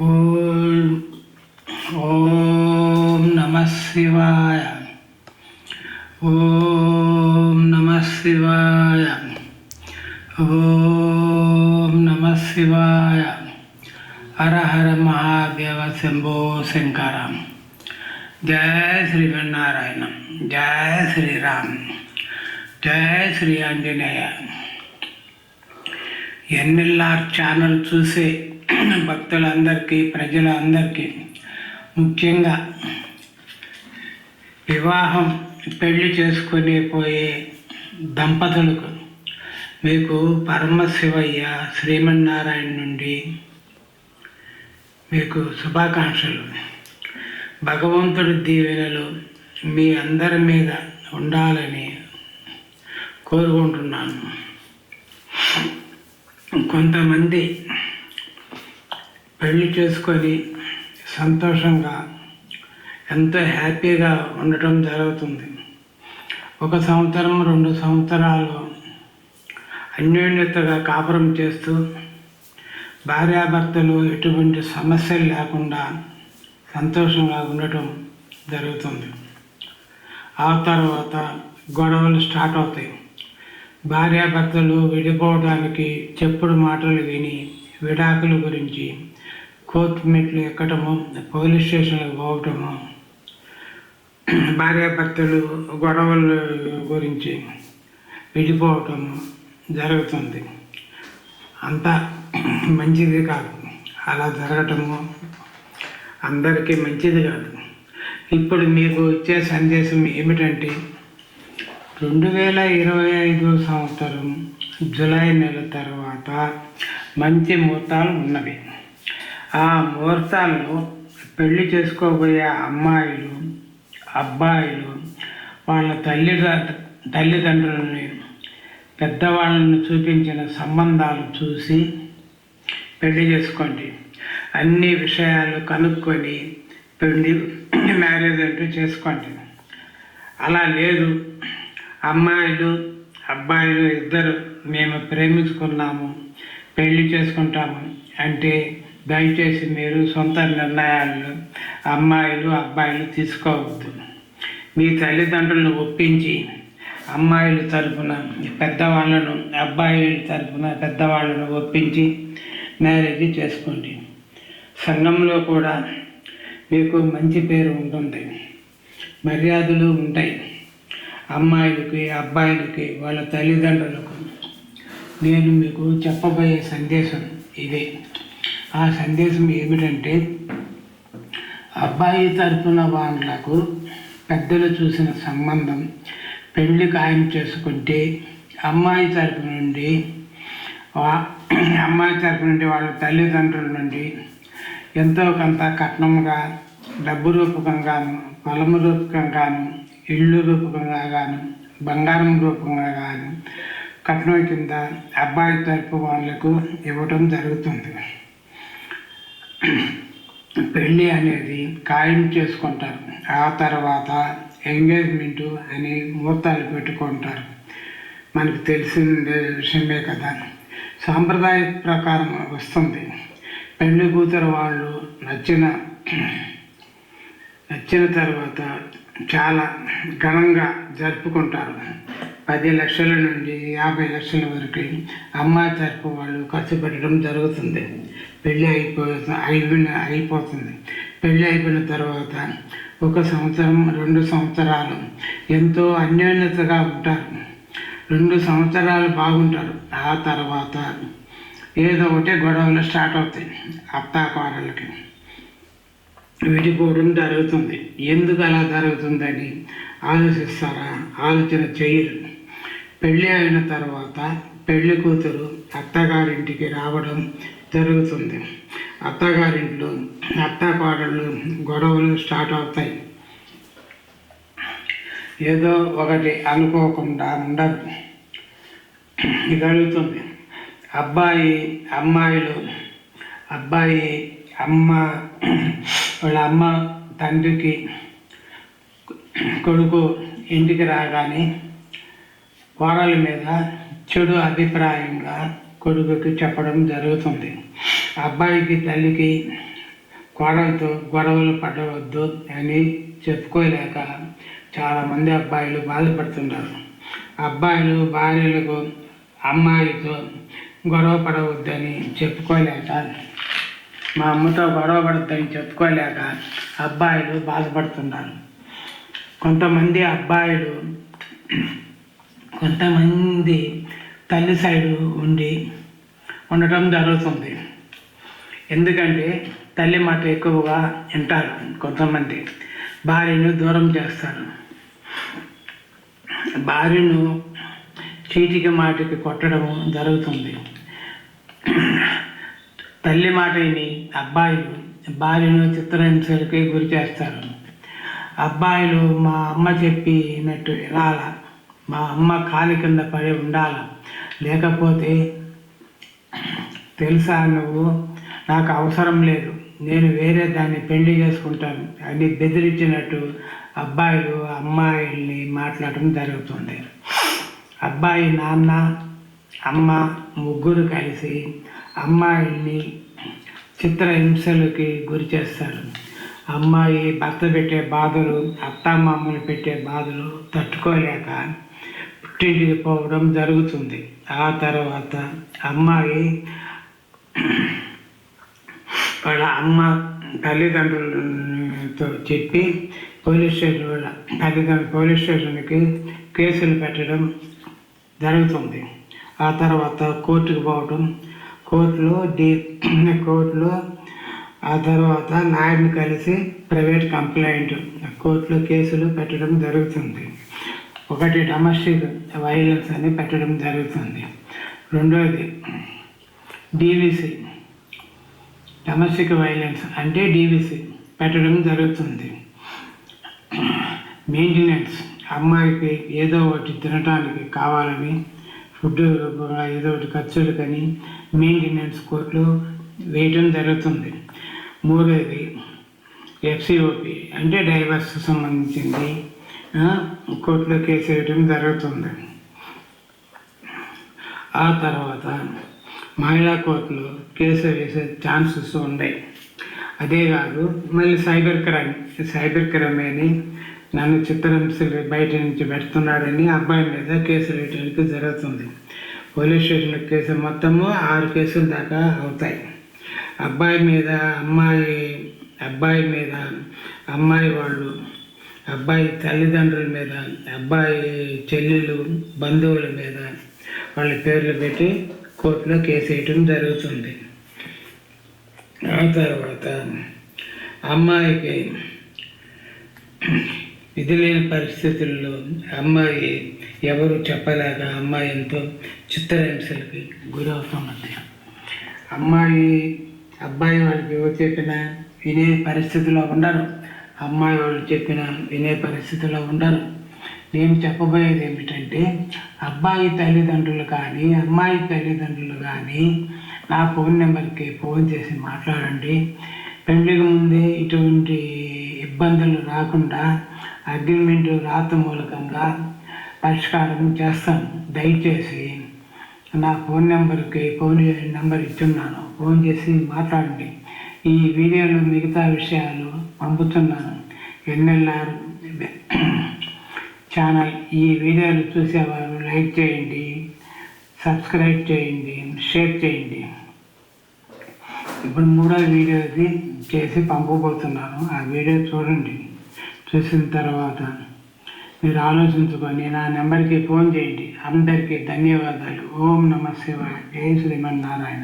ఓం ఓం నమః శివాయ. ఓం నమః శివాయ. ఓం నమః శివాయ. హర హర మహాదేవ శంభో శంకర. జయ శ్రీమన్నారాయణ. జయ శ్రీరామ్. జయ శ్రీ ఆంజనేయ. ఎన్ఎల్ఆర్ ఛానల్ చూసే భక్తులందరికీ, ప్రజలందరికీ, ముఖ్యంగా వివాహం పెళ్లి చేసుకొని పోయే దంపతులకు మీకు పరమశివయ్య శ్రీమన్నారాయణ నుండి మీకు శుభాకాంక్షలు. భగవంతుడి దీవెనలు మీ అందరి మీద ఉండాలని కోరుకుంటున్నాను. కొంతమంది పెళ్లి చేసుకొని సంతోషంగా ఎంతో హ్యాపీగా ఉండటం జరుగుతుంది. 1 సంవత్సరం 2 సంవత్సరాలు అన్యోన్యతగా కాపురం చేస్తూ భార్యాభర్తలు ఎటువంటి సమస్యలు లేకుండా సంతోషంగా ఉండటం జరుగుతుంది. ఆ తర్వాత గొడవలు స్టార్ట్ అవుతాయి. భార్యాభర్తలు విడిపోవడానికి చెప్పుడు మాటలు విని విడాకుల గురించి కోర్టు మెట్లు ఎక్కటము, పోలీస్ స్టేషన్లకు పోవటము, భార్యాభర్తలు గొడవల గురించి విడిపోవటము జరుగుతుంది. అంతా మంచిది కాదు. అలా జరగటము అందరికీ మంచిది కాదు. ఇప్పుడు మీకు ఇచ్చే సందేశం ఏమిటంటే 2025 సంవత్సరం జూలై నెల తర్వాత మంచి ముహూర్తాలు ఉన్నవి. ఆ ముహూర్తాల్లో పెళ్లి చేసుకోబోయే అమ్మాయిలు, అబ్బాయిలు వాళ్ళ తల్లిదండ్రులని, పెద్దవాళ్ళను చూపించిన సంబంధాలు చూసి పెళ్లి చేసుకోండి. అన్ని విషయాలు కనుక్కొని పెళ్లి మ్యారేజ్ అంటూ చేసుకోండి. అలా లేదు, అమ్మాయిలు అబ్బాయిలు ఇద్దరు మేము ప్రేమించుకున్నాము, పెళ్లి చేసుకుంటాము అంటే దయచేసి మీరు సొంత నిర్ణయాలను అమ్మాయిలు అబ్బాయిలు తీసుకోవద్దు. మీ తల్లిదండ్రులను ఒప్పించి అమ్మాయిల తరఫున పెద్దవాళ్ళను, అబ్బాయిల తరఫున పెద్దవాళ్ళను ఒప్పించి మ్యారేజ్ చేసుకోండి. సంఘంలో కూడా మీకు మంచి పేరు ఉంటుంది, మర్యాదలు ఉంటాయి. అమ్మాయిలకి అబ్బాయిలకి వాళ్ళ తల్లిదండ్రులకు నేను మీకు చెప్పబోయే సందేశం ఇదే. ఆ సందేశం ఏమిటంటే, అబ్బాయి తరఫున వాళ్ళకు పెద్దలు చూసిన సంబంధం పెళ్లి ఖాయం చేసుకుంటే అమ్మాయి తరఫు నుండి వాళ్ళ తల్లిదండ్రుల నుండి ఎంతో కొంత కట్నంగా, డబ్బు రూపకంగాను, పొలము రూపకంగాను, ఇళ్ళు రూపకంగా గాను, బంగారం రూపంగా గాను కట్నం కింద అబ్బాయి తరపు వాళ్ళకు ఇవ్వటం జరుగుతుంది. పెళ్ళి అనేది ఖాయం చేసుకుంటారు. ఆ తర్వాత ఎంగేజ్మెంటు అని ముహూర్తాలు పెట్టుకుంటారు. మనకు తెలిసిన విషయమే కదా. సాంప్రదాయ ప్రకారం వస్తుంది. పెళ్లి కూతురు వాళ్ళు నచ్చిన తర్వాత చాలా ఘనంగా జరుపుకుంటారు. 10 లక్షల నుండి 50 లక్షల వరకు అమ్మాయి తరపు వాళ్ళు ఖర్చు పెట్టడం జరుగుతుంది. పెళ్ళి అయిపోతుంది. పెళ్ళి అయిపోయిన తర్వాత 1 సంవత్సరం 2 సంవత్సరాలు ఎంతో అన్యోన్యతగా ఉంటారు. 2 సంవత్సరాలు బాగుంటారు. ఆ తర్వాత ఏదో ఒకటి గొడవలు స్టార్ట్ అవుతాయి. అత్తాకోడళ్ళకి విడిపోవడం జరుగుతుంది. ఎందుకు అలా జరుగుతుందని ఆలోచిస్తారా? ఆలోచన చేయరు. పెళ్ళి అయిన తర్వాత పెళ్లి కూతురు అత్తగారింటికి రావడం జరుగుతుంది. అత్తగారింట్లో అత్తాకోడళ్ళు గొడవలు స్టార్ట్ అవుతాయి. ఏదో ఒకటి అనుకోకుండా ఉండదు, జరుగుతుంది. అబ్బాయి వాళ్ళ అమ్మ తండ్రికి కొడుకు ఇంటికి రాగానే కోడల మీద చెడు అభిప్రాయంగా కొడుకుకి చెప్పడం జరుగుతుంది. అబ్బాయికి తల్లికి కోడలతో గొడవలు పడవద్దు అని చెప్పుకోలేక చాలామంది అబ్బాయిలు బాధపడుతున్నారు. అబ్బాయిలు భార్యలకు అమ్మాయితో గొడవ పడవద్దని చెప్పుకోలేక, మా అమ్మతో గొడవ పడద్దని చెప్పుకోలేక అబ్బాయిలు బాధపడుతున్నారు. కొంతమంది అబ్బాయిలు కొంతమంది తల్లి సైడు ఉండటం జరుగుతుంది. ఎందుకంటే తల్లి మాట ఎక్కువగా వింటారు. కొంతమంది భార్యను దూరం చేస్తారు. భార్యను చీటికి మాటికి కొట్టడం జరుగుతుంది. తల్లి మాట విని అబ్బాయిలు భార్యను చిత్రహింసలకి గురి చేస్తారు. అబ్బాయిలు మా అమ్మ చెప్పినట్టు వినాల, మా అమ్మ కాలి కింద పడి ఉండాల, లేకపోతే తెలుసా నువ్వు నాకు అవసరం లేదు, నేను వేరే దాన్ని పెళ్లి చేసుకుంటాను అని బెదిరించినట్టు అబ్బాయిలు అమ్మాయిల్ని మాట్లాడటం జరుగుతుంది. అబ్బాయి నాన్న అమ్మ ముగ్గురు కలిసి అమ్మాయిల్ని చిత్రహింసలకి గురి చేస్తారు. అమ్మాయి భర్త పెట్టే బాధలు, అత్తమామలు పెట్టే బాధలు తట్టుకోలేక పుట్టింటికి పోవడం జరుగుతుంది. ఆ తర్వాత అమ్మాయి వాళ్ళ అమ్మ తల్లిదండ్రులతో చెప్పి పోలీస్ స్టేషన్కి కేసులు పెట్టడం జరుగుతుంది. ఆ తర్వాత కోర్టుకు పోవడం, కోర్టులో ఆ తర్వాత లాయర్ని కలిసి ప్రైవేట్ కంప్లైంట్ కోర్టులో కేసులు పెట్టడం జరుగుతుంది. ఒకటి డొమెస్టిక్ వైలెన్స్ అని పెట్టడం జరుగుతుంది. రెండోది డీవీసీ, డొమెస్టిక్ వైలెన్స్ అంటే డీవీసీ పెట్టడం జరుగుతుంది. మెయింటెనెన్స్, అమ్మాయికి ఏదో ఒకటి తినటానికి కావాలని ఫుడ్ ఏదో ఒకటి ఖర్చులు కానీ మెయింటెనెన్స్ కోర్టులో వేయటం జరుగుతుంది. మూడోది ఎఫ్సిఓపి అంటే డైవర్స్ సంబంధించింది, కోర్టులో కేసు వేయటం జరుగుతుంది. ఆ తర్వాత మహిళా కోర్టులో కేసు వేసే ఛాన్సెస్ ఉన్నాయి. అదే కాదు, మళ్ళీ సైబర్ క్రైమ్ అని నన్ను చిత్రహింసలు బయట నుంచి పెడుతున్నాడని అబ్బాయి మీద కేసు వేయడానికి జరుగుతుంది. పోలీస్ స్టేషన్ కేసు మొత్తము 6 కేసుల దాకా అవుతాయి. అబ్బాయి మీద అమ్మాయి వాళ్ళు, అబ్బాయి తల్లిదండ్రుల మీద, అబ్బాయి చెల్లెలు బంధువుల మీద వాళ్ళ పేర్లు పెట్టి కోర్టులో కేసు వేయటం జరుగుతుంది. ఆ తర్వాత అమ్మాయికి విధి లేని పరిస్థితుల్లో అమ్మాయి ఎవరు చెప్పలేక అమ్మాయి ఎంతో చిత్రహింసలకి గురవుతున్నది. అబ్బాయి వాళ్ళకి ఎవరు చెప్పినా వినే పరిస్థితిలో ఉండరు, అమ్మాయి వాళ్ళు చెప్పినా వినే పరిస్థితిలో ఉండరు. నేను చెప్పబోయేది ఏమిటంటే, అబ్బాయి తల్లిదండ్రులు కానీ అమ్మాయి తల్లిదండ్రులు కానీ నా ఫోన్ నెంబర్కి ఫోన్ చేసి మాట్లాడండి. పెళ్ళికి ముందే ఇటువంటి ఇబ్బందులు రాకుండా అగ్రిమెంట్ రాత మూలకంగా పరిష్కారం చేస్తాను. దయచేసి నా ఫోన్ నెంబర్ ఇస్తున్నాను, ఫోన్ చేసి మాట్లాడండి. ఈ వీడియోలో మిగతా విషయాలు పంపుతున్నాను. ఎన్ఎల్ఆర్ ఛానల్ ఈ వీడియోలు చూసేవారు లైక్ చేయండి, సబ్స్క్రైబ్ చేయండి, షేర్ చేయండి. ఇప్పుడు 3వ వీడియోది చేసి పంపబోతున్నాను. ఆ వీడియో చూడండి. చూసిన తర్వాత మీరు ఆలోచించుకొని నా నెంబర్కి ఫోన్ చేయండి. అందరికీ ధన్యవాదాలు. ఓం నమః శివాయ. జై శ్రీమన్నారాయణ.